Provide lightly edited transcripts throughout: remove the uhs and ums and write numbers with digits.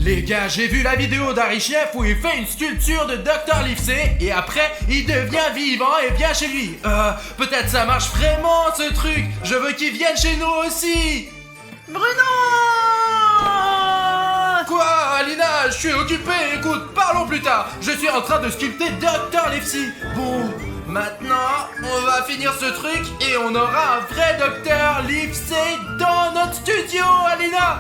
Les gars, j'ai vu la vidéo d'Harry Chef où il fait une sculpture de Dr. Livesey et après il devient vivant et vient chez lui. Peut-être ça marche vraiment ce truc. Je veux qu'il vienne chez nous aussi. Bruno! Quoi, Alina? Je suis occupé. Écoute, parlons plus tard. Je suis en train de sculpter Dr. Livesey. Bon, maintenant, on va finir ce truc et on aura un vrai Dr. Livesey dans notre studio, Alina.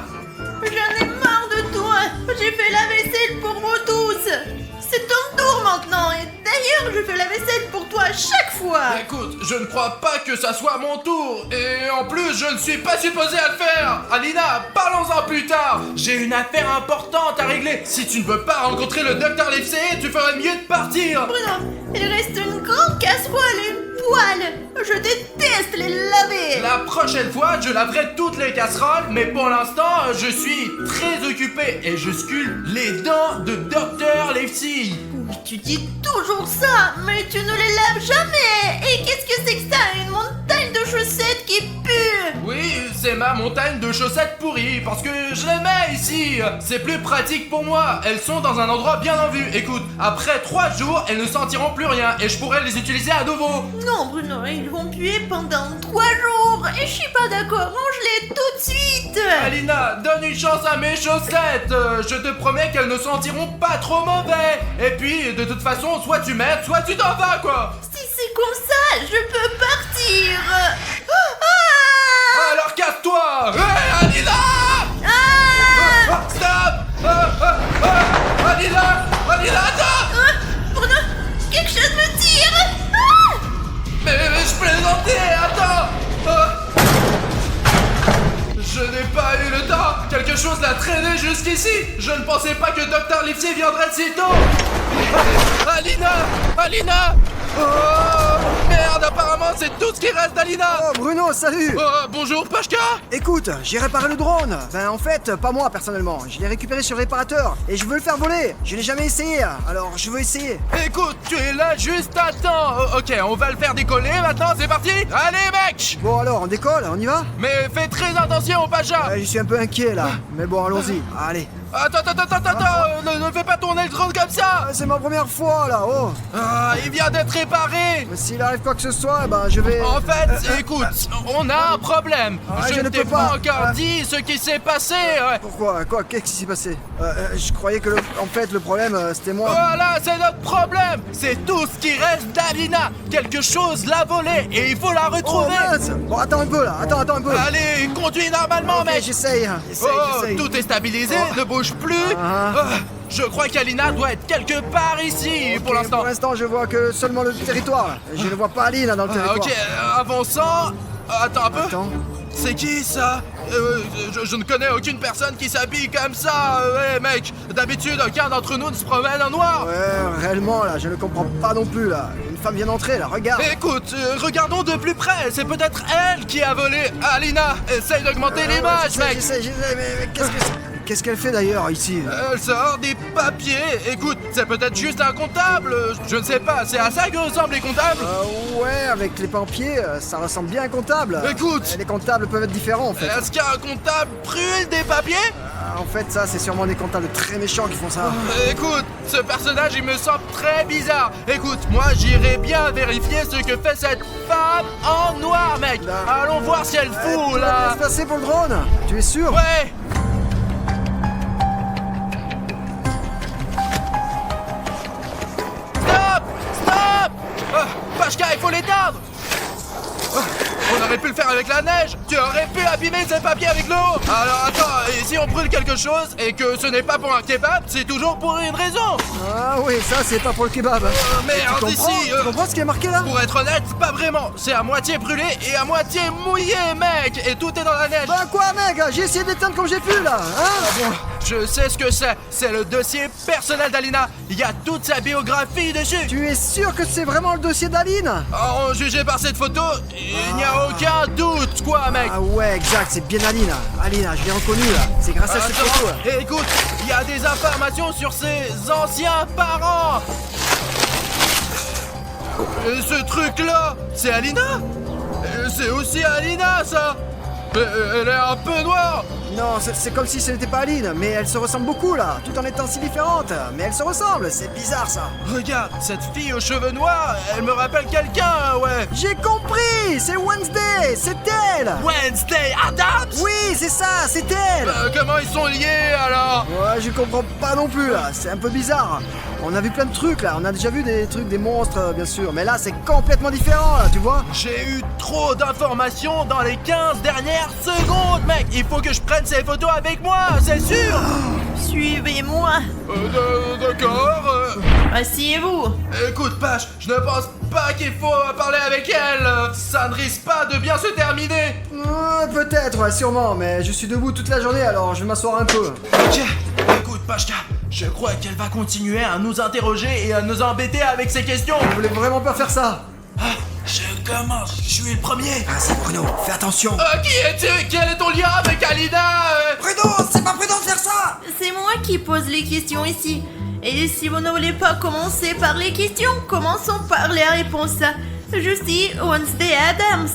J'en ai marre de toi. J'ai fait la vaisselle pour vous tous. C'est ton tour maintenant. Et d'ailleurs, je fais la vaisselle pour toi à chaque fois. Écoute, je ne crois pas que ça soit mon tour. Et en plus, je ne suis pas supposé à le faire. Alina, parlons-en plus tard. J'ai une affaire importante à régler. Si tu ne veux pas rencontrer le Dr. Livesey, tu ferais mieux de partir. Bruno, il reste une grande casserole et une poêle. Je déteste les laver. La prochaine fois, je laverai toutes les casseroles, mais pour l'instant, je suis très occupé et je sculpte les dents de Dr. Livesey. Mais tu dis toujours ça, mais tu ne les laves jamais. Et qu'est-ce que c'est que ça? Une montagne de chaussettes qui pue. Oui, c'est ma montagne de chaussettes pourries, parce que je les mets ici. C'est plus pratique pour moi. Elles sont dans un endroit bien en vue. Écoute, après 3 jours, elles ne sentiront plus rien et je pourrai les utiliser à nouveau. Non, Bruno, ils vont puer pendant 3 jours. Et je suis pas d'accord, range-les tout de suite. Alina, donne une chance à mes chaussettes. Je te promets qu'elles ne sentiront pas trop mauvais. Et puis, de toute façon, soit tu m'aides, soit tu t'en vas, quoi. Si c'est comme ça, je peux partir. Alors casse-toi. Hey, Alina! Stop! Alina! Alina, attends! Bruno, quelque chose me tire. Mais je plaisantais, attends! Je n'ai pas eu le temps! Quelque chose l'a traîné jusqu'ici! Je ne pensais pas que Dr. Livesey viendrait si tôt! Alina! Alina! Oh! Merde, apparemment c'est tout ce qui reste d'Alina! Oh Bruno, salut! Bonjour Pashka! Écoute, j'ai réparé le drone. Ben en fait, pas moi personnellement. Je l'ai récupéré sur le réparateur et je veux le faire voler. Je l'ai jamais essayé, alors je veux essayer. Écoute, tu es là juste à temps! Ok, on va le faire décoller maintenant, c'est parti! Allez mec! Bon alors, on décolle, on y va? Mais fais très attention Pacha! Je suis un peu inquiet là. Mais bon, allons-y. Allez. Attends, ne fais pas tourner le drone comme ça! C'est ma première fois là, oh! Il vient d'être réparé! Mais s'il arrive quoi que ce soit, ben je vais... En fait, écoute, on a un problème. je Je ne ne t'ai peux pas pas. encore dit ce qui s'est passé. Pourquoi? Quoi? Qu'est-ce qui s'est passé? Je croyais que en fait le problème c'était moi. Voilà, c'est notre problème. C'est tout ce qui reste d'Alina. Quelque chose l'a volée et il faut la Oh retrouver. mince! Bon, attends un peu là, attends un peu. Allez, conduis normalement, Ok, mec. j'essaye. Tout est stabilisé, ne bouge plus. Ah. Je crois qu'Alina doit être quelque part ici pour l'instant. Pour l'instant, je vois que seulement le territoire. Je ne vois pas Aline dans le territoire. Ok, avançant. Attends un peu. Attends. C'est qui ça? Je ne connais aucune personne qui s'habille comme ça. Ouais, mec, d'habitude, aucun d'entre nous ne se promène en noir. Ouais, réellement là, je ne comprends pas non plus là. Une femme vient d'entrer là, regarde. Écoute, regardons de plus près. C'est peut-être elle qui a volé. Alina, essaye d'augmenter l'image, mec. J'essaie, mais qu'est-ce qu'elle fait d'ailleurs ici? Elle sort des papiers. Écoute, c'est peut-être juste un comptable. Je ne sais pas, c'est à ça que ressemblent les comptables. Ouais, avec les papiers, ça ressemble bien à un comptable. Écoute. Les comptables peuvent être différents en fait. Est-ce qu'un comptable brûle des papiers? En fait, ça, c'est sûrement des comptables très méchants qui font ça. Écoute, ce personnage, il me semble très bizarre. Écoute, moi, j'irai bien vérifier ce que fait cette femme en noir, mec. Là. Allons voir si elle fout, Tout va bien là. se passer pour le drone. Tu es sûr? Ouais. Stop. Pashka, il faut l'éteindre. On aurait pu le faire avec la neige. Tu aurais pu abîmer ces papiers avec l'eau. Alors attends, et si on brûle quelque chose et que ce n'est pas pour un kebab, c'est toujours pour une raison. Ah oui, ça, c'est pas pour le kebab. Merde, Tu comprends? ici. Tu comprends ce qui est marqué là? Pour être honnête, pas vraiment. C'est à moitié brûlé et à moitié mouillé, mec. Et tout est dans la neige. Bah quoi, mec? J'ai essayé d'éteindre comme j'ai pu là, hein? Je sais ce que c'est. C'est le dossier personnel d'Alina. Il y a toute sa biographie dessus. Tu es sûr que c'est vraiment le dossier d'Aline? En jugé par cette photo, il n'y a aucun doute, quoi, mec. Ah ouais, exact, c'est bien Aline. Aline, je l'ai reconnue là. C'est grâce à cette photo. Attends, et écoute, il y a des informations sur ses anciens parents. Ce truc-là, c'est Alina. C'est aussi Alina, ça. Elle est un peu noire. Non, c'est comme si ce n'était pas Aline, mais elles se ressemblent beaucoup là, tout en étant si différentes. Mais elles se ressemblent, c'est bizarre ça. Regarde, cette fille aux cheveux noirs, elle me rappelle quelqu'un, ouais. J'ai compris, c'est Wednesday, c'est elle. Wednesday Adams. Oui, c'est ça, c'est elle. Comment ils sont liés alors? Ouais, je comprends pas non plus là, c'est un peu bizarre. On a vu plein de trucs là, on a déjà vu des trucs, des monstres bien sûr, mais là c'est complètement différent là, tu vois. J'ai eu trop d'informations dans les 15 dernières secondes, mec. Il faut que je prenne ces photos avec moi, c'est sûr. Suivez-moi. D'accord. Asseyez-vous. Écoute, Pache, je ne pense pas qu'il faut parler avec elle. Ça ne risque pas de bien se terminer. Peut-être, ouais, sûrement, mais je suis debout toute la journée alors je vais m'asseoir un peu. Ok, écoute, Pachka, je crois qu'elle va continuer à nous interroger et à nous embêter avec ses questions. Vous voulez vraiment pas faire ça? Je commence, je suis le premier. Vas-y Bruno, fais attention. Qui es-tu? Quel est ton lien avec Alina? Bruno, c'est pas prudent de faire ça. C'est moi qui pose les questions ici. Et si vous ne voulez pas commencer par les questions, commençons par les réponses. Je suis Wednesday Adams.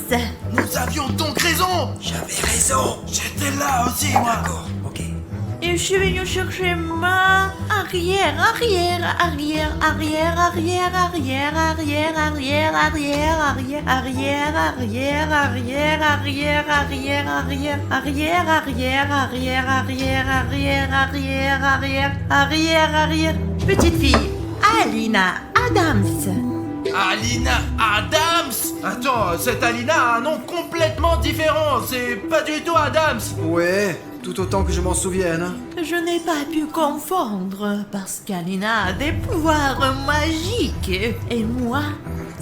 Nous avions donc raison. J'avais raison. J'étais là aussi, moi. D'accord, ok. Et je suis venue chercher ma arrière. Petite fille, Alina Adams. Alina Adams? Attends, cette Alina a un nom complètement différent. C'est pas du tout Adams. Ouais, tout autant que je m'en souvienne. Je n'ai pas pu confondre parce qu'Alina a des pouvoirs magiques. Et moi,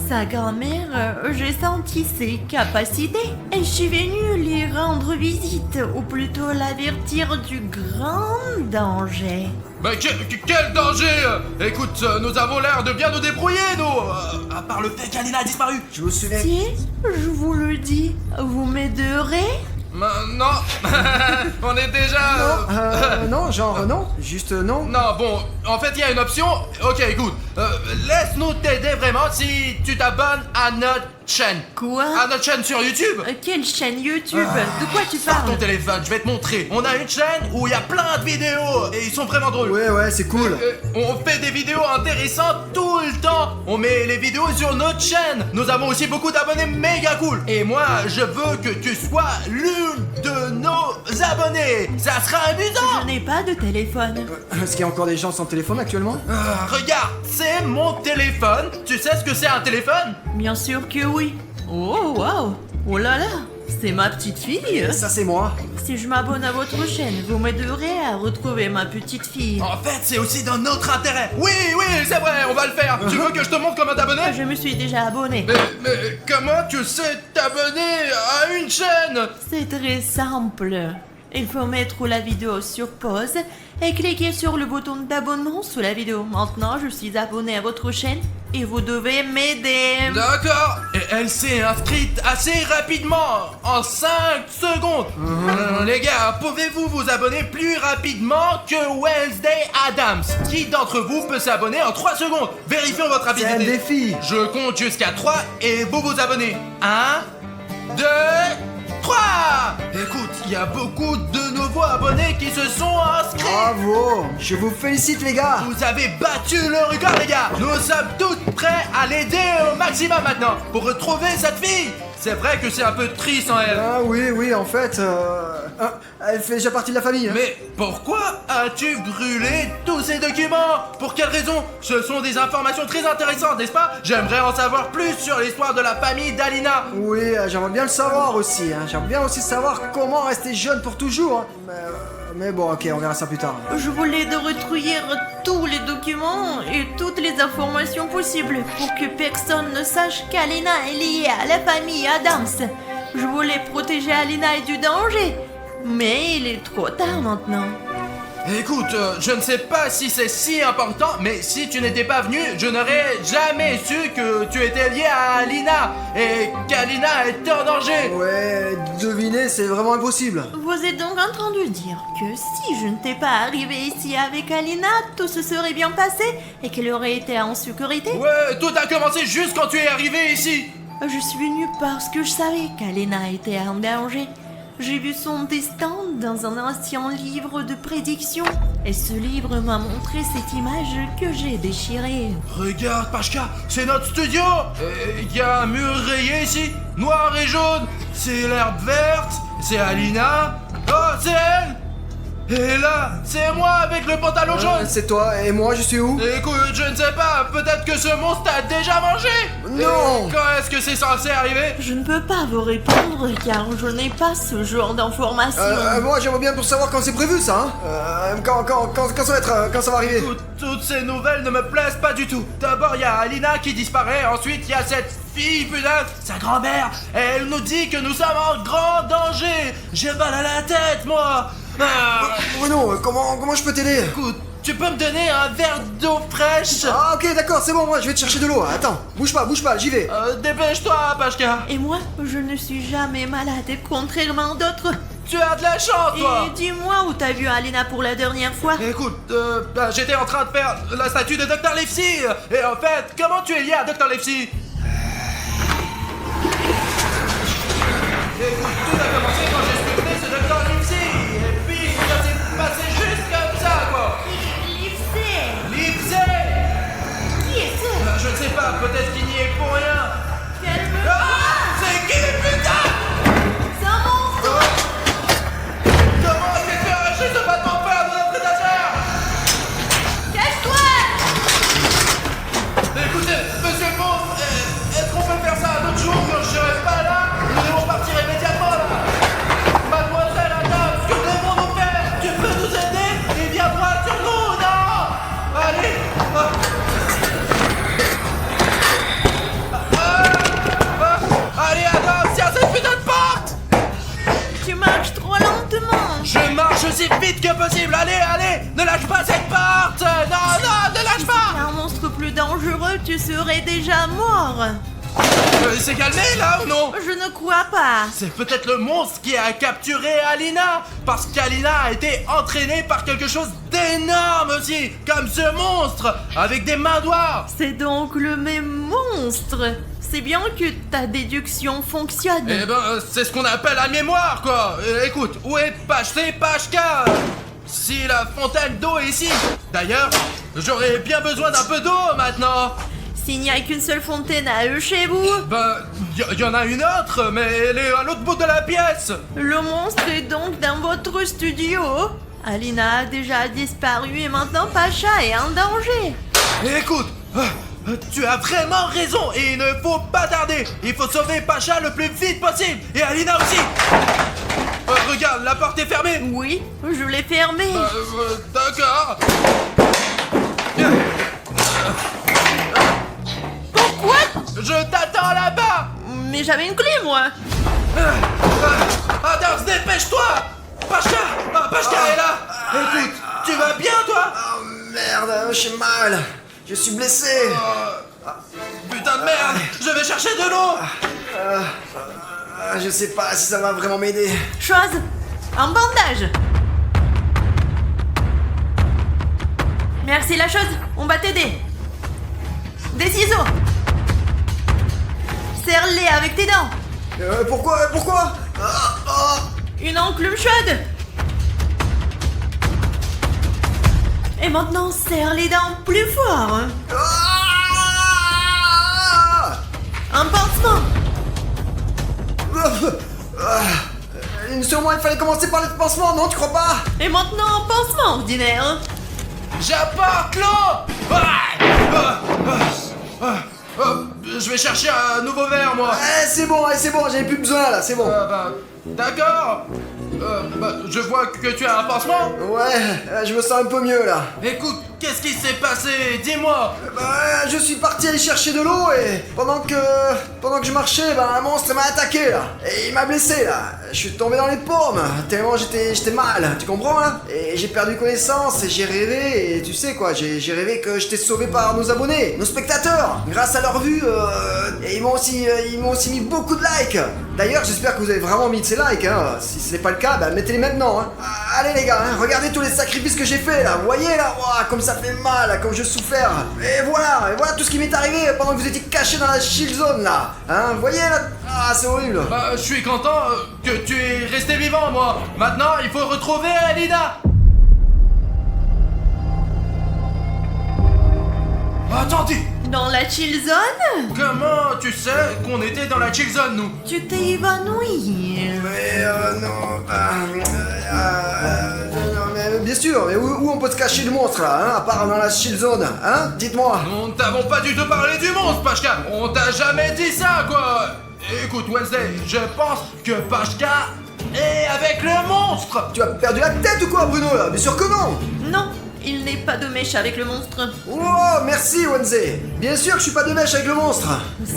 sa grand-mère, j'ai senti ses capacités. Et je suis venue lui rendre visite, ou plutôt l'avertir du grand danger. Mais quel danger! Écoute, nous avons l'air de bien nous débrouiller, nous! À part le fait qu'Alina a disparu. Je me souviens. Si, je vous le dis, vous m'aiderez? Non, on est déjà... Non, genre non, juste non. Non, bon, en fait, il y a une option. Ok, écoute, laisse-nous t'aider vraiment si tu t'abonnes à notre chaîne. Quoi? À notre chaîne sur YouTube. Quelle chaîne YouTube? De quoi tu Sors ton parles? téléphone, je vais te montrer. On a une chaîne où il y a plein de vidéos et ils sont vraiment drôles. Ouais, c'est cool. On fait des vidéos intéressantes tout le temps. On met les vidéos sur notre chaîne. Nous avons aussi beaucoup d'abonnés méga cool. Et moi, je veux que tu sois l'une de nos abonnés. Ça sera amusant. Je n'ai pas de téléphone. Est-ce qu'il y a encore des gens sans téléphone actuellement? Regarde, c'est mon téléphone. Tu sais ce que c'est un téléphone? Bien sûr que oui. Oh, wow. Oh là là, c'est ma petite fille. Ça c'est moi. Si je m'abonne à votre chaîne, vous m'aiderez à retrouver ma petite fille. En fait, c'est aussi dans notre intérêt. Oui, c'est vrai, on va le faire. Tu veux que je te montre comment t'abonner? Je me suis déjà abonnée. Mais comment tu sais t'abonner à une chaîne? C'est très simple. Il faut mettre la vidéo sur pause et cliquer sur le bouton d'abonnement sous la vidéo. Maintenant, je suis abonné à votre chaîne et vous devez m'aider. D'accord. Et elle s'est inscrite assez rapidement, en 5 secondes. Les gars, pouvez-vous vous abonner plus rapidement que Wednesday Adams? Qui d'entre vous peut s'abonner en 3 secondes? Vérifions votre C'est rapidité. un défi. Je compte jusqu'à 3 et vous vous abonnez. 1, 2, 3. Écoute, il y a beaucoup de nouveaux abonnés qui se sont inscrits. Bravo. Je vous félicite les gars. Vous avez battu le record, les gars. Nous sommes tous prêts à l'aider au maximum maintenant pour retrouver cette fille. C'est vrai que c'est un peu triste sans elle. Ah oui, en fait, elle fait déjà partie de la famille. Mais pourquoi as-tu brûlé tous ces documents? Pour quelle raison? Ce sont des informations très intéressantes, n'est-ce pas? J'aimerais en savoir plus sur l'histoire de la famille d'Alina. Oui, j'aimerais bien le savoir aussi. J'aimerais bien aussi savoir comment rester jeune pour toujours. Mais bon, ok, on verra ça plus tard. Je voulais de retrouver tous les documents et toutes les informations possibles pour que personne ne sache qu'Alina est liée à la famille Adams. Je voulais protéger Alina et du danger, mais il est trop tard maintenant. Écoute, je ne sais pas si c'est si important, mais si tu n'étais pas venu, je n'aurais jamais su que tu étais lié à Alina et qu'Alina était en danger. Ouais, deviner, c'est vraiment impossible. Vous êtes donc en train de dire que si je n'étais pas arrivé ici avec Alina, tout se serait bien passé et qu'elle aurait été en sécurité? Ouais, tout a commencé juste quand tu es arrivé ici. Je suis venue parce que je savais qu'Alina était en danger. J'ai vu son destin dans un ancien livre de prédiction. Et ce livre m'a montré cette image que j'ai déchirée. Regarde, Pashka, c'est notre studio. Il y a un mur rayé ici, noir et jaune. C'est l'herbe verte, c'est Alina. Oh, c'est elle. Et là, c'est moi avec le pantalon jaune. C'est toi, et moi je suis où? Écoute, je ne sais pas, peut-être que ce monstre t'a déjà mangé. Non. Et quand est-ce que c'est censé arriver? Je ne peux pas vous répondre car je n'ai pas ce genre d'informations. Moi j'aimerais bien pour savoir quand c'est prévu ça, hein. Quand ça va être, quand ça va arriver. Toutes ces nouvelles ne me plaisent pas du tout. D'abord, il y a Alina qui disparaît, ensuite il y a cette fille, putain, sa grand-mère. Elle nous dit que nous sommes en grand danger. J'ai mal à la tête, moi. Bruno, comment je peux t'aider? Écoute, tu peux me donner un verre d'eau fraîche? Ah ok d'accord, c'est bon, moi je vais te chercher de l'eau. Attends, bouge pas, j'y vais. Dépêche-toi, Pashka. Et moi, je ne suis jamais malade, contrairement d'autres. Tu as de la chance, toi. Et dis-moi où t'as vu Alina pour la dernière fois. Écoute, j'étais en train de faire la statue de Dr. Livesey. Et en fait, comment tu es lié à Dr. Livesey? Écoute, tout a commencé quand j'ai sculpté ce Dr. Livesey. Et puis, ça s'est passé juste comme ça, quoi. Livesey. Livesey. Qui est-ce? Je ne sais pas, peut-être qu'il n'y est pour rien. Calme-toi. Ah, c'est qui, putain? C'est un monstre. Comment est-ce que tu as arraché ce bâton de fer de notre étagère? Cache-toi. Écoutez, monsieur le monstre, est-ce qu'on peut faire ça un autre jour quand je serai pas là? Nous devons partir immédiatement là. Mademoiselle Adam, que devons-nous faire? Tu peux nous aider? Et viens droit sur nous, non? Allez. Allez Adam, tiens cette putain de porte. Tu marches trop lentement. Je marche aussi vite que possible. Allez, ne lâche pas cette porte. Non, ne lâche pas. Un monstre plus dangereux, tu serais déjà mort. Il s'est calmé là ou non? Je ne crois pas. C'est peut-être le monstre qui a capturé Alina, parce qu'Alina a été entraînée par quelque chose d'énorme aussi, comme ce monstre, avec des mains noires. C'est donc le même monstre. C'est bien que ta déduction fonctionne. Eh ben, c'est ce qu'on appelle la mémoire, quoi. Écoute, où est Pashka, Pashka? Si la fontaine d'eau est ici. D'ailleurs, j'aurais bien besoin d'un peu d'eau maintenant. S'il n'y a qu'une seule fontaine à eux chez vous, Ben, y en a une autre, mais elle est à l'autre bout de la pièce. le monstre est donc dans votre studio. Alina a déjà disparu et maintenant Pacha est en danger. Écoute, tu as vraiment raison et il ne faut pas tarder. Il faut sauver Pacha le plus vite possible et Alina aussi. Regarde, la porte est fermée. Oui, je l'ai fermée. D'accord. Pourquoi? Je t'attends là-bas. Mais j'avais une clé, moi. Adams, dépêche-toi. Pashka est là. Écoute, tu vas bien, toi? Oh merde, j'ai mal. Je suis blessé. Putain de merde. Je vais chercher de l'eau. Je sais pas si ça va vraiment m'aider. Chose, un bandage. Merci la chose, on va t'aider. Des ciseaux. Serre-les avec tes dents. Pourquoi Une enclume chaude. Et maintenant, serre les dents plus fort. Un pansement. Sûrement il fallait commencer par le pansement, non, tu crois pas? Et maintenant, un pansement ordinaire. J'apporte l'eau. Je vais chercher un nouveau verre, moi. C'est bon, j'avais plus besoin là, c'est bon. D'accord. Je vois que tu as un pansement. Ouais, je me sens un peu mieux là. Écoute, qu'est-ce qui s'est passé? Dis-moi. Je suis parti aller chercher de l'eau et pendant que je marchais, un monstre m'a attaqué là. Et il m'a blessé là. Je suis tombé dans les pommes, tellement j'étais mal, tu comprends hein? Et j'ai perdu connaissance et j'ai rêvé, et tu sais quoi, j'ai rêvé que j'étais sauvé par nos abonnés, nos spectateurs. Grâce à leur vue, et ils m'ont aussi mis beaucoup de likes. D'ailleurs, j'espère que vous avez vraiment mis de ces likes, hein. Si ce n'est pas le cas, bah mettez-les maintenant, hein. Allez les gars, hein, regardez tous les sacrifices que j'ai fait là. Vous voyez là, ouah, comme ça fait mal, comme je souffert. Et voilà tout ce qui m'est arrivé pendant que vous étiez cachés dans la shield zone là. Hein, vous voyez là. Ah, c'est horrible. Je suis content que tu es resté vivant, moi. Maintenant, il faut retrouver Alina. Attendez, Dans la chill zone? comment tu sais qu'on était dans la chill zone, nous? Tu t'es évanoui. Mais non, non, mais bien sûr, mais où on peut se cacher le monstre là, hein, à part dans la shield zone, hein? Dites-moi. Nous ne t'avons pas du tout parlé du monstre, Pashka. On t'a jamais dit ça, quoi. Écoute, Wednesday, je pense que Pashka est avec le monstre. Tu as perdu la tête ou quoi, Bruno là? Bien sûr que non. Non, il n'est pas de mèche avec le monstre. Oh, merci Wednesday. Bien sûr que je suis pas de mèche avec le monstre.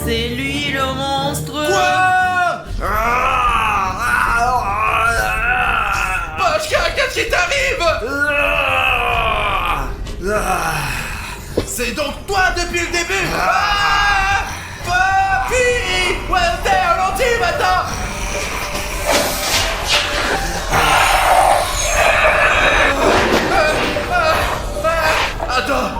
C'est lui le monstre. Quoi? Pashka, qu'est-ce qui t'arrive? C'est donc toi depuis le début. Papi! Wednesday, ralentis maintenant. Attends.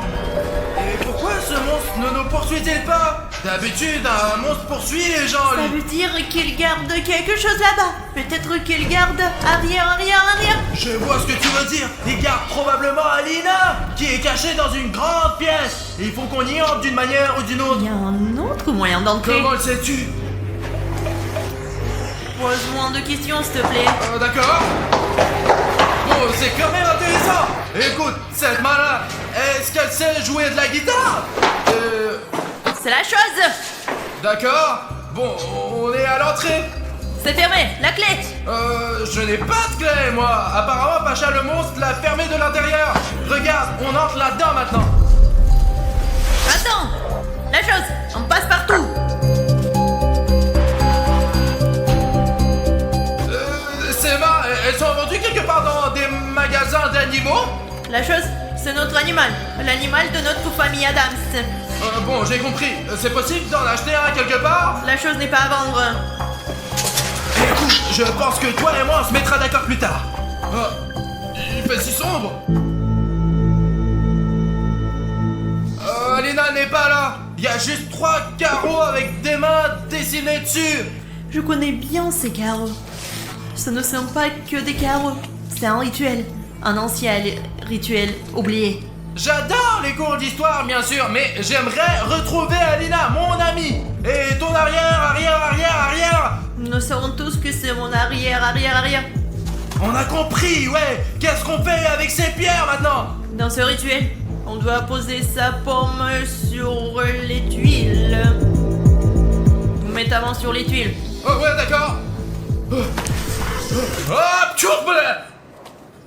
Et pourquoi ce monstre ne nous poursuit-il pas? D'habitude, un monstre poursuit les gens, Ça lui. veut dire qu'il garde quelque chose là-bas. Peut-être qu'il garde arrière. Je vois ce que tu veux dire. Il garde probablement Alina, qui est cachée dans une grande pièce. Et il faut qu'on y entre d'une manière ou d'une autre. Il y a un autre moyen d'entrer. Comment le sais-tu? Pose-moi de questions, s'il te plaît. D'accord. Bon, c'est quand même intéressant. Écoute, cette malin, est-ce qu'elle sait jouer de la guitare? C'est la chose. D'accord. Bon, on est à l'entrée. C'est fermé. La clé. Je n'ai pas de clé, moi. Apparemment, Pacha le monstre l'a fermé de l'intérieur. Regarde, on entre là-dedans maintenant. Attends. La chose. On passe partout. Ces mains, elles sont vendues quelque part dans des magasins d'animaux? La chose, c'est notre animal. L'animal de notre famille Adams. Bon, j'ai compris. C'est possible d'en acheter un quelque part? La chose n'est pas à vendre. Écoute, je pense que toi et moi on se mettra d'accord plus tard. Il fait si sombre. Alina n'est pas là. Il y a juste 3 carreaux avec des mains dessinées dessus. Je connais bien ces carreaux. Ce ne sont pas que des carreaux. C'est un rituel. Un ancien rituel oublié. J'adore les cours d'histoire, bien sûr, mais j'aimerais retrouver Alina, mon amie. Et ton arrière. Nous savons tous que c'est mon arrière. On a compris, ouais. Qu'est-ce qu'on fait avec ces pierres maintenant? Dans ce rituel, on doit poser sa paume sur les tuiles. Vous mettez avant sur les tuiles. Oh ouais, d'accord. Hop, tchourblé.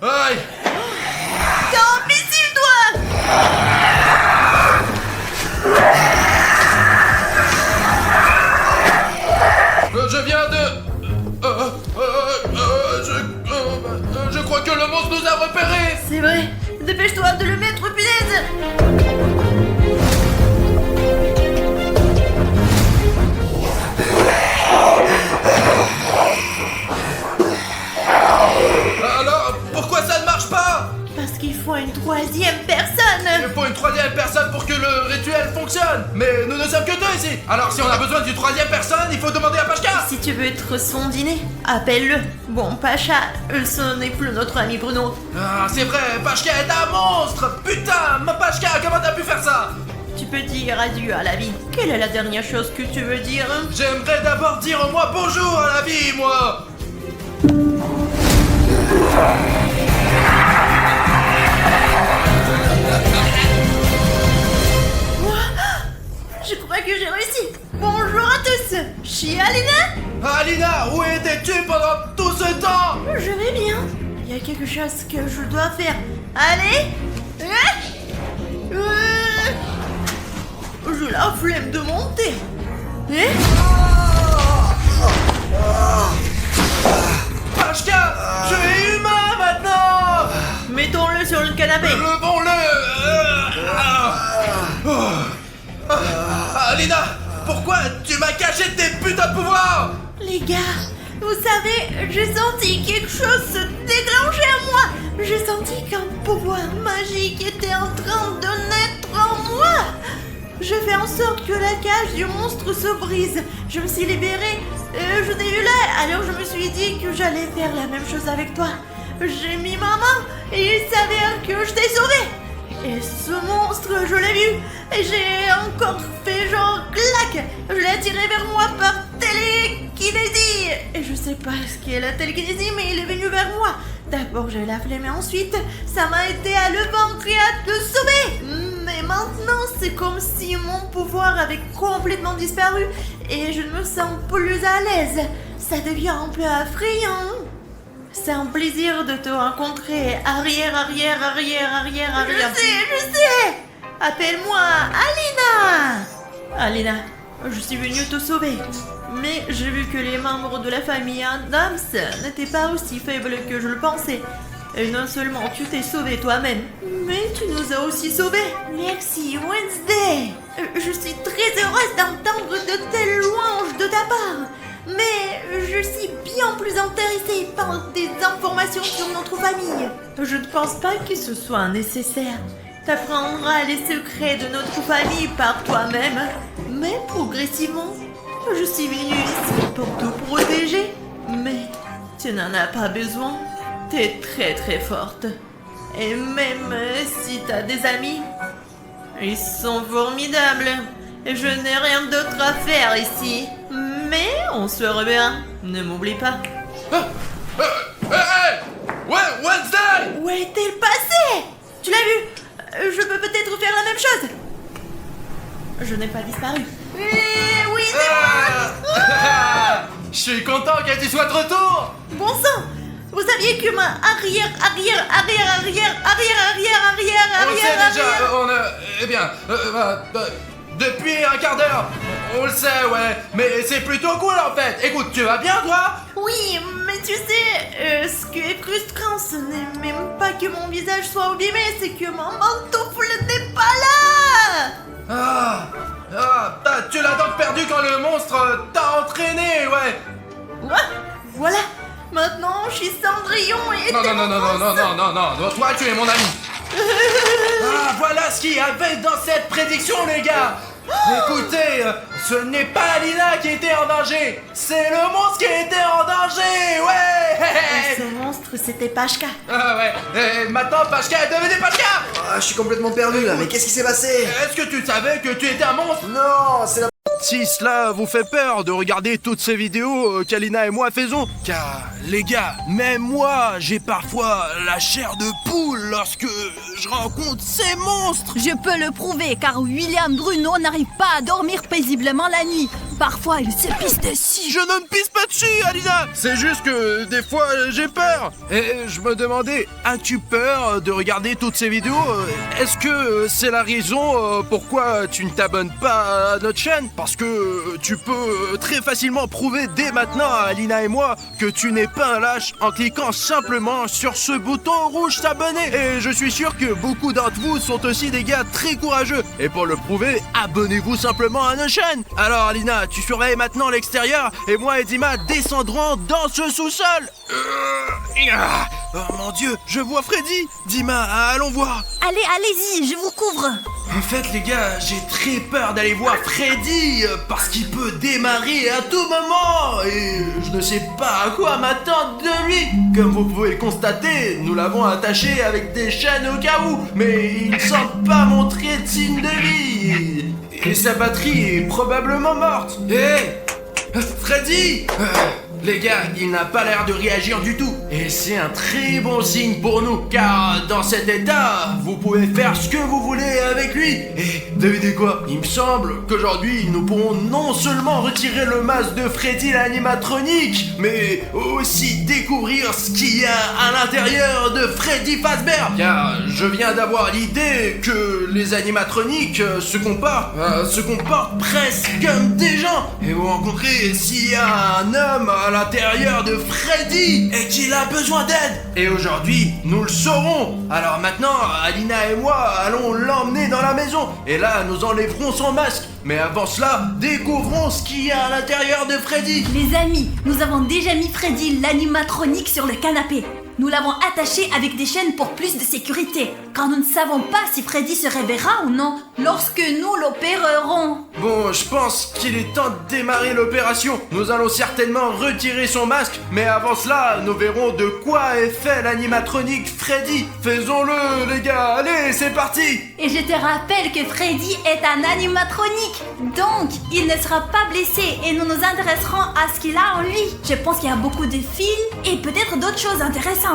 Aïe. T'es imbécile, toi! Je viens de... je crois que le monstre nous a repérés. C'est vrai. Dépêche-toi de le mettre, punaise! Alors, pourquoi ça ne marche pas? Parce qu'il faut une troisième personne! Il faut une troisième personne pour que le rituel fonctionne. Mais nous ne sommes que 2 ici. Alors si on a besoin d'une troisième personne, il faut demander à Pashka. Si tu veux être son dîner, appelle-le. Bon, Pacha, ce n'est plus notre ami Bruno. Ah, c'est vrai, Pashka est un monstre. Putain, ma Pashka, comment t'as pu faire ça? Tu peux dire adieu à la vie. Quelle est la dernière chose que tu veux dire? J'aimerais d'abord dire au moins bonjour à la vie, moi. Je crois que j'ai réussi. Bonjour à tous. Je suis Alina. Alina, où étais-tu pendant tout ce temps? Je vais bien. Il y a quelque chose que je dois faire. Allez. J'ai la flemme de monter. Pashka, tu es humain maintenant. Mettons-le sur le canapé. Alina, pourquoi tu m'as caché tes putains de pouvoirs? Les gars, vous savez, j'ai senti quelque chose se déclencher en moi. J'ai senti qu'un pouvoir magique était en train de naître en moi. Je fais en sorte que la cage du monstre se brise. Je me suis libérée, je t'ai eu là, alors je me suis dit que j'allais faire la même chose avec toi. J'ai mis ma main et il s'avère que je t'ai sauvé. Et ce monstre, je l'ai vu, et j'ai encore fait genre clac. Je l'ai attiré vers moi par télékinésie. Et je sais pas ce qu'est la télékinésie, mais il est venu vers moi. D'abord j'ai la flemme et ensuite, ça m'a été à le ventre et à te sauver. Mais maintenant, c'est comme si mon pouvoir avait complètement disparu et je ne me sens plus à l'aise. Ça devient un peu effrayant. C'est un plaisir de te rencontrer. Arrière. Je sais. Appelle-moi Alina. Alina, je suis venue te sauver. Mais j'ai vu que les membres de la famille Adams n'étaient pas aussi faibles que je le pensais. Et non seulement tu t'es sauvé toi-même, mais tu nous as aussi sauvés. Merci Wednesday. Je suis très heureuse d'entendre de telles louanges de ta part. Mais je suis bien plus intéressée par des informations sur notre famille. Je ne pense pas que ce soit nécessaire. T'apprendras les secrets de notre famille par toi-même. Mais progressivement, je suis venue ici pour te protéger. Mais tu n'en as pas besoin. T'es très forte. Et même si t'as des amis, ils sont formidables. Et je n'ai rien d'autre à faire ici. Mais on se reverra. Ne m'oublie pas. Hey! Ouais, Wednesday! Où est-elle passée? Tu l'as vu? Je peux peut-être faire la même chose. Je n'ai pas disparu. Oui, c'est moi. Je suis content que tu sois de retour. Bon sang! Vous saviez que ma arrière. On le sait déjà, eh bien, depuis un quart d'heure. On le sait, ouais. Mais c'est plutôt cool en fait. Écoute, tu vas bien toi? Oui, mais tu sais, ce qui est frustrant, ce n'est même pas que mon visage soit abîmé, c'est que mon pantoufle n'est pas là. Tu l'as donc perdu quand le monstre t'a entraîné, ouais. Voilà. Maintenant, je suis Cendrillon et... Non, toi tu es mon ami. Voilà ce qu'il y avait dans cette prédiction, les gars. Écoutez, ce n'est pas Alina qui était en danger, c'est le monstre qui était en danger, ouais. Et ce monstre, c'était Pashka. Ouais, et maintenant Pashka est devenue Pashka. Je suis complètement perdu là, mais qu'est-ce qui s'est passé? Est-ce que tu savais que tu étais un monstre? Non, c'est la... Si cela vous fait peur de regarder toutes ces vidéos qu'Alina et moi faisons, car les gars, même moi, j'ai parfois la chair de poule lorsque je rencontre ces monstres. Je peux le prouver car William Bruno n'arrive pas à dormir paisiblement la nuit. Parfois, il se pisse dessus. Je ne me pisse pas dessus, Alina. C'est juste que des fois, j'ai peur. Et je me demandais, as-tu peur de regarder toutes ces vidéos? Est-ce que c'est la raison pourquoi tu ne t'abonnes pas à notre chaîne? Parce que tu peux très facilement prouver dès maintenant à Alina et moi que tu n'es pas un lâche en cliquant simplement sur ce bouton rouge s'abonner. Et je suis sûr que beaucoup d'entre vous sont aussi des gars très courageux. Et pour le prouver, abonnez-vous simplement à notre chaîne. Alors Alina, tu surveilles maintenant l'extérieur et moi et Dima descendrons dans ce sous-sol. Oh mon Dieu, je vois Freddy. Dima, allons voir. Allez-y, je vous couvre. En fait les gars, j'ai très peur d'aller voir Freddy parce qu'il peut démarrer à tout moment et je ne sais pas à quoi m'attendre de lui. Comme vous pouvez le constater, nous l'avons attaché avec des chaînes au cas où, mais il ne semble pas montrer de signe de vie et sa batterie est probablement morte. Freddy! Les gars, il n'a pas l'air de réagir du tout. Et c'est un très bon signe pour nous, car dans cet état, vous pouvez faire ce que vous voulez avec lui. Et devinez quoi? Il me semble qu'aujourd'hui, nous pourrons non seulement retirer le masque de Freddy l'animatronique, mais aussi découvrir ce qu'il y a à l'intérieur de Freddy Fazbear. Car je viens d'avoir l'idée que les animatroniques se comportent presque comme des gens. Et vous rencontrez s'il y a un homme à l'intérieur de Freddy et qu'il a besoin d'aide. Et aujourd'hui, nous le saurons. Alors maintenant, Alina et moi allons l'emmener dans la maison. Et là, nous enlèverons son masque. Mais avant cela, découvrons ce qu'il y a à l'intérieur de Freddy. Les amis, nous avons déjà mis Freddy l'animatronique sur le canapé. Nous l'avons attaché avec des chaînes pour plus de sécurité, car nous ne savons pas si Freddy se réveillera ou non lorsque nous l'opérerons. Bon, je pense qu'il est temps de démarrer l'opération. Nous allons certainement retirer son masque, mais avant cela, nous verrons de quoi est fait l'animatronique Freddy. Faisons-le, les gars. Allez, c'est parti. Et je te rappelle que Freddy est un animatronique, donc il ne sera pas blessé et nous nous intéresserons à ce qu'il a en lui. Je pense qu'il y a beaucoup de fils et peut-être d'autres choses intéressantes.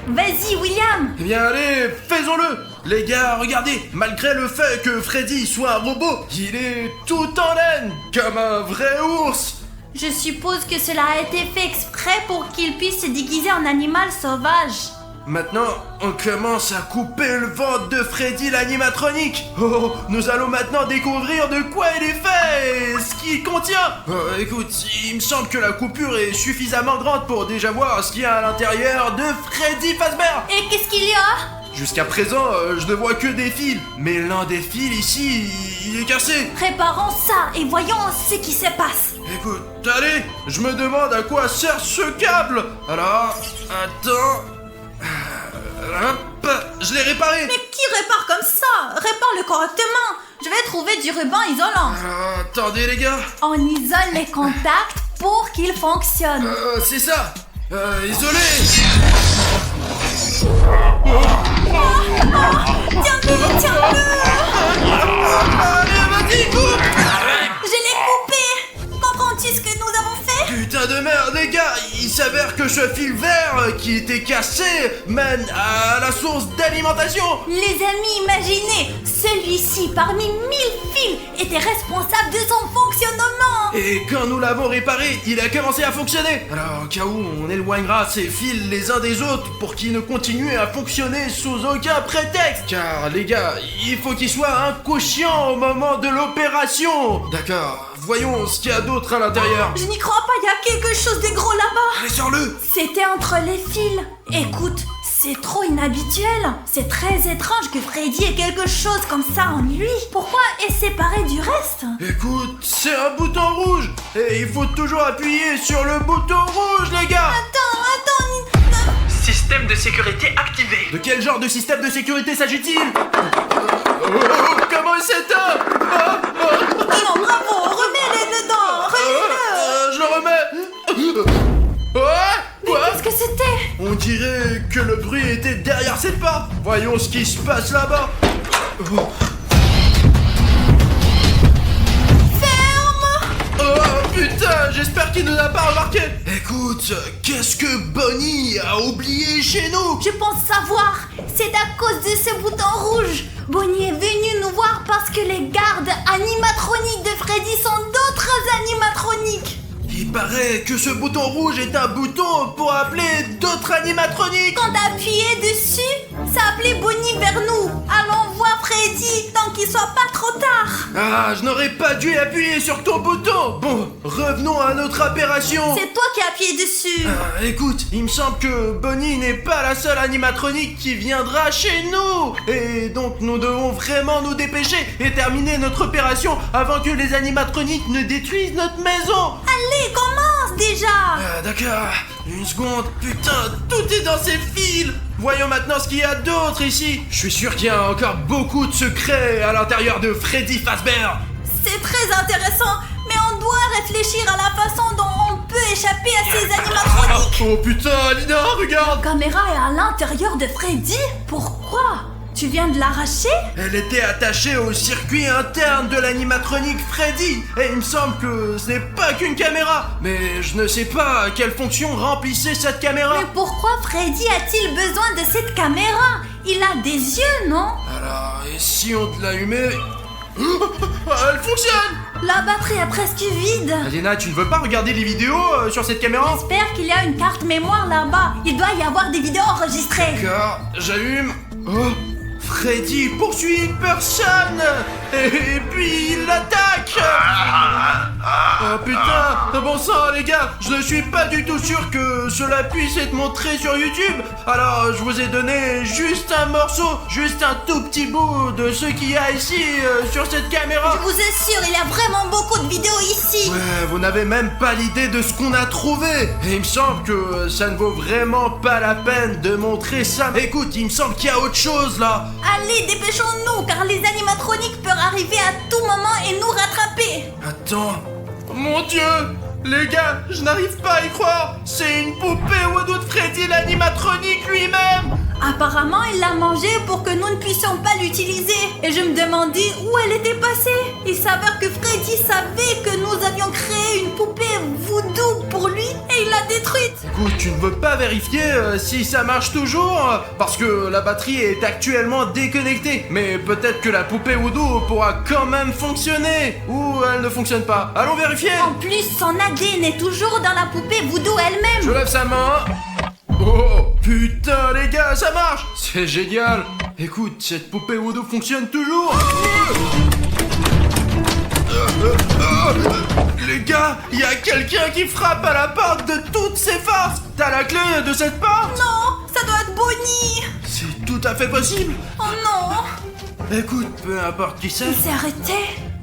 Vas-y, William. Eh bien, allez, faisons-le. Les gars, regardez, malgré le fait que Freddy soit un robot, il est tout en laine, comme un vrai ours. Je suppose que cela a été fait exprès pour qu'il puisse se déguiser en animal sauvage. Maintenant, on commence à couper le ventre de Freddy l'animatronique. Oh, nous allons maintenant découvrir de quoi il est fait et ce qu'il contient. Écoute, il me semble que la coupure est suffisamment grande pour déjà voir ce qu'il y a à l'intérieur de Freddy Fazbear. Et qu'est-ce qu'il y a? Jusqu'à présent, je ne vois que des fils. Mais l'un des fils ici, il est cassé. Préparons ça et voyons ce qui se passe. Écoute, allez, je me demande à quoi sert ce câble. Alors, attends... Hop, je l'ai réparé. Mais qui répare comme ça? Répare-le correctement. Je vais trouver du ruban isolant. Alors, attendez les gars. On isole les contacts pour qu'ils fonctionnent. C'est ça. Isolé. Tiens-le, tiens-le. Allez, vas-y, coupe. Je l'ai coupé. Comprends-tu ce que nous avons fait? Putain de merde, les gars. Il s'avère que ce fil vert qui était cassé mène à la source d'alimentation. Les amis, imaginez, celui-ci parmi 1000 fils était responsable de son fonctionnement. Et quand nous l'avons réparé, il a commencé à fonctionner. Alors, au cas où, on éloignera ces fils les uns des autres pour qu'ils ne continuent à fonctionner sous aucun prétexte. Car, les gars, il faut qu'ils soient inconscients au moment de l'opération. D'accord, voyons ce qu'il y a d'autre à l'intérieur. Je n'y crois pas, il y a quelque chose de gros là-bas. Allez, sors-le. C'était entre les fils. Écoute, c'est trop inhabituel. C'est très étrange que Freddy ait quelque chose comme ça en lui. Pourquoi est séparé du reste? Écoute, c'est un bouton rouge. Et il faut toujours appuyer sur le bouton rouge, les gars. Attends. Système de sécurité activé. De quel genre de système de sécurité s'agit-il? Comment il s'éteint? Non, bravo, remets-le dedans. Remets-le. Je le remets. Mais Quoi? qu'est-ce que c'était? On dirait que le bruit était derrière cette porte. Voyons ce qui se passe là-bas. Oh putain, j'espère qu'il nous a pas remarqué. Écoute, qu'est-ce que Bonnie a oublié chez nous? Je pense savoir. C'est à cause de ce bouton rouge. Bonnie est venue nous voir parce que les gardes animatroniques de Freddy sont d'autres animatroniques. Il paraît que ce bouton rouge est un bouton pour appeler d'autres animatroniques. Quand t'appuyais dessus, ça appelait Bonnie vers nous. Allons voir Freddy tant qu'il soit pas trop tard. Ah, je n'aurais pas dû appuyer sur ton bouton. Bon, revenons à notre opération. C'est toi qui as appuyé dessus. Écoute, il me semble que Bonnie n'est pas la seule animatronique qui viendra chez nous. Et donc nous devons vraiment nous dépêcher et terminer notre opération avant que les animatroniques ne détruisent notre maison. Allez, commence déjà. D'accord, une seconde, putain, tout est dans ces fils. Voyons maintenant ce qu'il y a d'autre ici. Je suis sûr qu'il y a encore beaucoup de secrets à l'intérieur de Freddy Fazbear. C'est très intéressant, mais on doit réfléchir à la façon dont on peut échapper à ces animatroniques. Oh putain, Alina, regarde. La caméra est à l'intérieur de Freddy? Pourquoi? Tu viens de l'arracher? Elle était attachée au circuit interne de l'animatronique Freddy. Et il me semble que ce n'est pas qu'une caméra. Mais je ne sais pas quelle fonction remplissait cette caméra. Mais pourquoi Freddy a-t-il besoin de cette caméra? Il a des yeux, non? Alors, et si on te l'allumait? Elle fonctionne. La batterie est presque vide. Alina, tu ne veux pas regarder les vidéos sur cette caméra? J'espère qu'il y a une carte mémoire là-bas. Il doit y avoir des vidéos enregistrées. D'accord, j'allume. Oh, Freddy poursuit une personne et puis il l'attaque. Oh putain, bon sang les gars, je ne suis pas du tout sûr que cela puisse être montré sur YouTube. Alors je vous ai donné juste un morceau, juste un tout petit bout de ce qu'il y a ici sur cette caméra. Je vous assure, il y a vraiment beaucoup de vidéos ici. Ouais, vous n'avez même pas l'idée de ce qu'on a trouvé. Et il me semble que ça ne vaut vraiment pas la peine de montrer ça. Écoute, il me semble qu'il y a autre chose là. Allez, dépêchons-nous, car les animatroniques peuvent arriver à tout moment et nous rattraper. Attends. Mon Dieu, les gars, je n'arrive pas à y croire. C'est une poupée Woodoo de Freddy l'animatronique lui-même. Apparemment, il l'a mangée pour que nous ne puissions pas l'utiliser. Et je me demandais où elle était passée. Il s'avère que Freddy savait que nous avions créé une poupée voodoo pour lui et il l'a détruite. Écoute, tu ne veux pas vérifier si ça marche toujours parce que la batterie est actuellement déconnectée. Mais peut-être que la poupée Woodoo pourra quand même fonctionner. Ou elle ne fonctionne pas. Allons vérifier. En plus, son ADN est toujours dans la poupée voodoo elle-même. Je lève sa main. Oh putain les gars, ça marche. C'est génial. Écoute, cette poupée Woodoo fonctionne toujours. Les gars, il y a quelqu'un qui frappe à la porte de toutes ses forces. T'as la clé de cette porte? Non, ça doit être Bonnie. C'est tout à fait possible. Oh non. Écoute, peu importe qui c'est. Il s'est arrêté.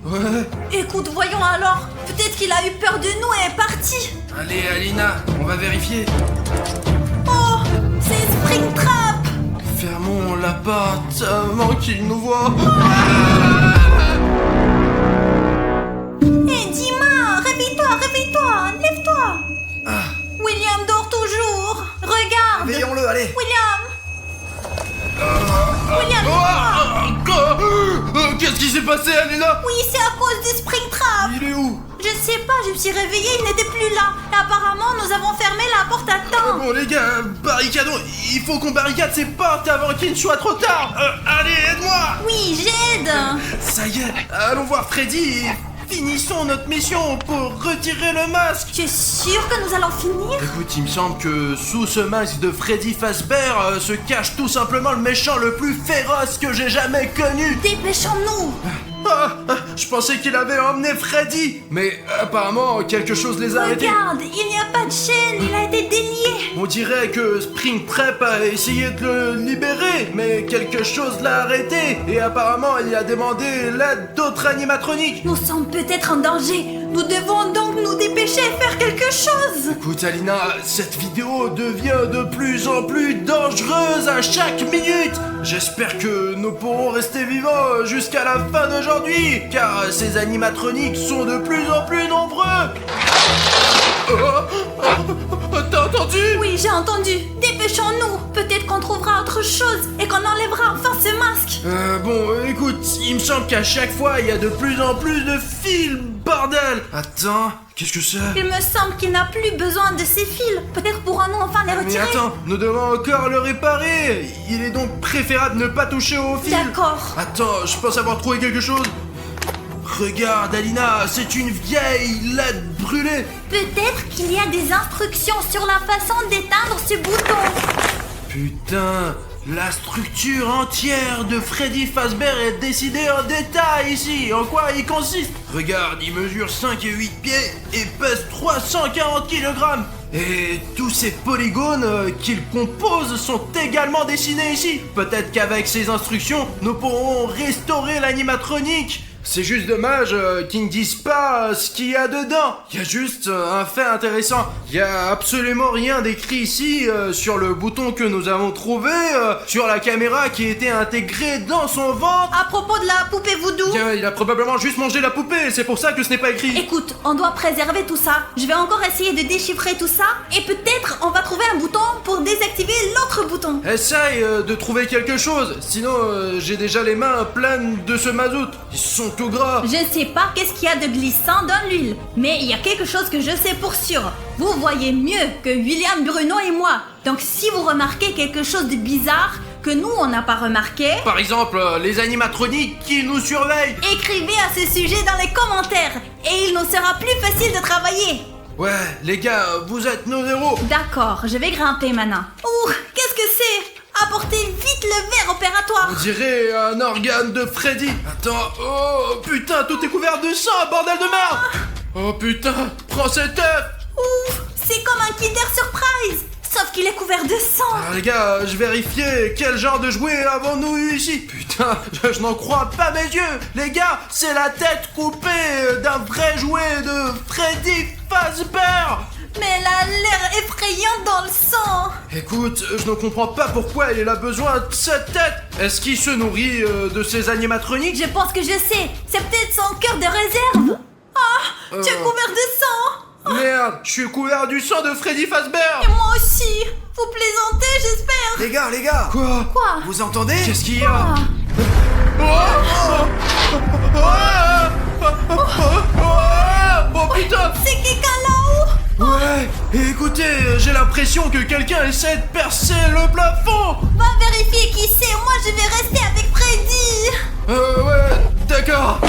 Ouais. Écoute, voyons alors. Peut-être qu'il a eu peur de nous et est parti. Allez Alina, on va vérifier. Oh, c'est Springtrap. Fermons la porte avant qu'il nous voit. Hé, Dima, réveille-toi, lève-toi. William dort toujours. Regarde. Veillons-le, allez. William, Qu'est-ce qui s'est passé Alina? oui, c'est à cause de Springtrap. Il est où? Je sais pas, je me suis réveillée, il n'était plus là. Et apparemment, nous avons fermé la porte à temps. Bon les gars, barricadons. Il faut qu'on barricade ces portes avant qu'il ne soit trop tard. Allez, aide-moi. Oui, j'aide. Ça y est, allons voir Freddy. Finissons notre mission pour retirer le masque. Tu es sûr que nous allons finir? Écoute, il me semble que sous ce masque de Freddy Fazbear se cache tout simplement le méchant le plus féroce que j'ai jamais connu. Dépêchons-nous. Je pensais qu'il avait emmené Freddy, mais apparemment quelque chose les a arrêtés. Regarde, il n'y a pas de chaîne, il a été délié. On dirait que Springtrap a essayé de le libérer, mais quelque chose l'a arrêté. Et apparemment, il a demandé l'aide d'autres animatroniques. Nous sommes peut-être en danger. Nous devons donc nous dépêcher et faire quelque chose. Écoute Alina, cette vidéo devient de plus en plus dangereuse à chaque minute. J'espère que nous pourrons rester vivants jusqu'à la fin d'aujourd'hui, car ces animatroniques sont de plus en plus nombreux. T'as entendu? Oui, j'ai entendu. Dépêchons-nous. Peut-être qu'on trouvera autre chose et qu'on enlèvera enfin ce masque. Bon, écoute, il me semble qu'à chaque fois, il y a de plus en plus de fils, bordel. Attends, qu'est-ce que c'est? Il me semble qu'il n'a plus besoin de ces fils. Peut-être pourrons-nous enfin les Mais retirer. attends, nous devons encore le réparer. Il est donc préférable de ne pas toucher au fil. D'accord. Attends, je pense avoir trouvé quelque chose. Regarde, Alina, c'est une vieille LED brûlée. Peut-être qu'il y a des instructions sur la façon d'éteindre ce bouton. Putain, la structure entière de Freddy Fazbear est décidée en détail ici. En quoi il consiste? Regarde, il mesure 5 et 8 pieds et pèse 340 kg. Et tous ces polygones qu'il compose sont également dessinés ici. Peut-être qu'avec ces instructions, nous pourrons restaurer l'animatronique. C'est juste dommage qu'ils ne disent pas ce qu'il y a dedans. Il y a juste un fait intéressant. Il y a absolument rien d'écrit ici sur le bouton que nous avons trouvé, sur la caméra qui était intégrée dans son ventre. À propos de la poupée voodoo. Tiens, il a probablement juste mangé la poupée, c'est pour ça que ce n'est pas écrit. Écoute, on doit préserver tout ça. Je vais encore essayer de déchiffrer tout ça et peut-être on va trouver un bouton pour désactiver l'autre bouton. Essaye de trouver quelque chose, sinon j'ai déjà les mains pleines de ce mazout. Ils sont tout gras. Je ne sais pas qu'est-ce qu'il y a de glissant dans l'huile, mais il y a quelque chose que je sais pour sûr. Vous voyez mieux que William, Bruno et moi. Donc si vous remarquez quelque chose de bizarre que nous on n'a pas remarqué, Par exemple, les animatroniques qui nous surveillent. écrivez à ce sujet dans les commentaires et il nous sera plus facile de travailler. Ouais, les gars, vous êtes nos héros. D'accord, je vais grimper maintenant. Ouh, qu'est-ce que c'est? Apportez vite le verre opératoire. On dirait un organe de Freddy. Attends, oh putain, tout est couvert de sang, bordel de merde. Oh putain, prends cet œuf. Ouf, c'est comme un Kinder Surprise, sauf qu'il est couvert de sang. Ah, les gars, je vérifiais quel genre de jouet avons-nous eu ici. Putain, je n'en crois pas mes yeux. Les gars, c'est la tête coupée d'un vrai jouet de Freddy Fazbear. Mais elle a l'air effrayante dans le sang. Écoute, je ne comprends pas pourquoi il a besoin de cette tête. Est-ce qu'il se nourrit de ces animatroniques? Je pense que je sais, c'est peut-être son cœur de réserve. Ah, tu es couvert de sang. Merde, je suis couvert du sang de Freddy Fazbear. Et moi aussi. Vous plaisantez, j'espère. Les gars, Quoi? Quoi? vous entendez? Qu'est-ce qu'il y a? Ah. Oh putain! C'est quelqu'un là-haut. Ouais, écoutez, j'ai l'impression que quelqu'un essaie de percer le plafond. Va vérifier qui c'est, moi je vais rester avec Freddy. Ouais, d'accord.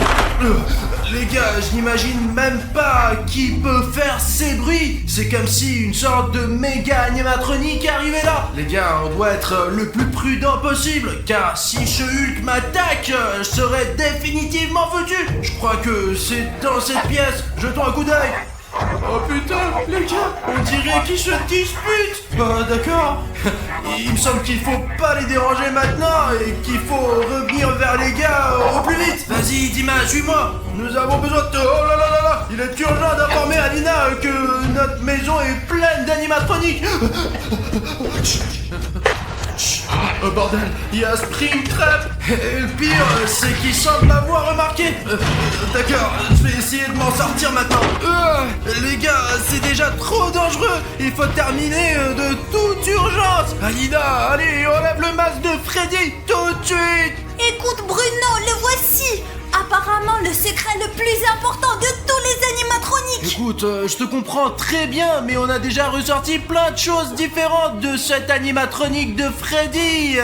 Les gars, je n'imagine même pas qui peut faire ces bruits. C'est comme si une sorte de méga animatronique arrivait là. Les gars, on doit être le plus prudent possible, car si ce Hulk m'attaque, je serai définitivement foutu. Je crois que c'est dans cette pièce. Jetons un coup d'œil. Oh putain, les gars, on dirait qu'ils se disputent. Bah d'accord. Il me semble qu'il faut pas les déranger maintenant et qu'il faut revenir vers les gars au plus vite. Vas-y, Dima, suis-moi. Nous avons besoin de... Oh là là là là. Il est urgent d'informer Alina que notre maison est pleine d'animatroniques. Oh bordel, il y a Springtrap. Et le pire, c'est qu'il semble m'avoir remarqué. D'accord, je vais essayer de m'en sortir maintenant. Les gars, c'est déjà trop dangereux. Il faut terminer de toute urgence. Alina, allez, enlève le masque de Freddy tout de suite. Écoute Bruno, le voici. Apparemment le secret le plus important de tous les animatroniques. Écoute, je te comprends très bien, mais on a déjà ressorti plein de choses différentes de cette animatronique de Freddy.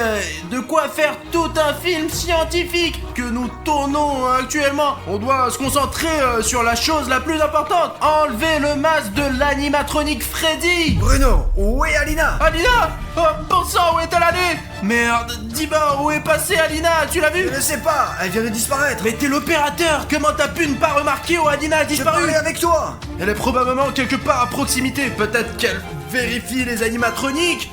De quoi faire tout un film scientifique que nous tournons actuellement. On doit se concentrer sur la chose la plus importante. Enlever le masque de l'animatronique Freddy. Bruno, où est Alina? Alina! Oh, bon sang, où est-elle allée? Merde, dis-moi, où est passée Alina? Tu l'as vue? Je ne sais pas, elle vient de disparaître. Mais t'es l'opérateur! Comment t'as pu ne pas remarquer où Alina a Je disparu? parlais avec toi. Elle est probablement quelque part à proximité. Peut-être qu'elle vérifie les animatroniques.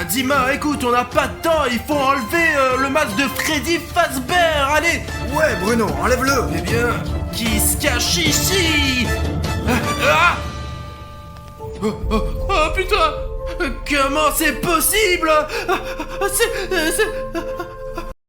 Dima, écoute, on n'a pas de temps. Il faut enlever le masque de Freddy Fazbear. Allez! Ouais, Bruno, enlève-le. Eh bien, qui se cache ici? Oh putain! Comment c'est possible? C'est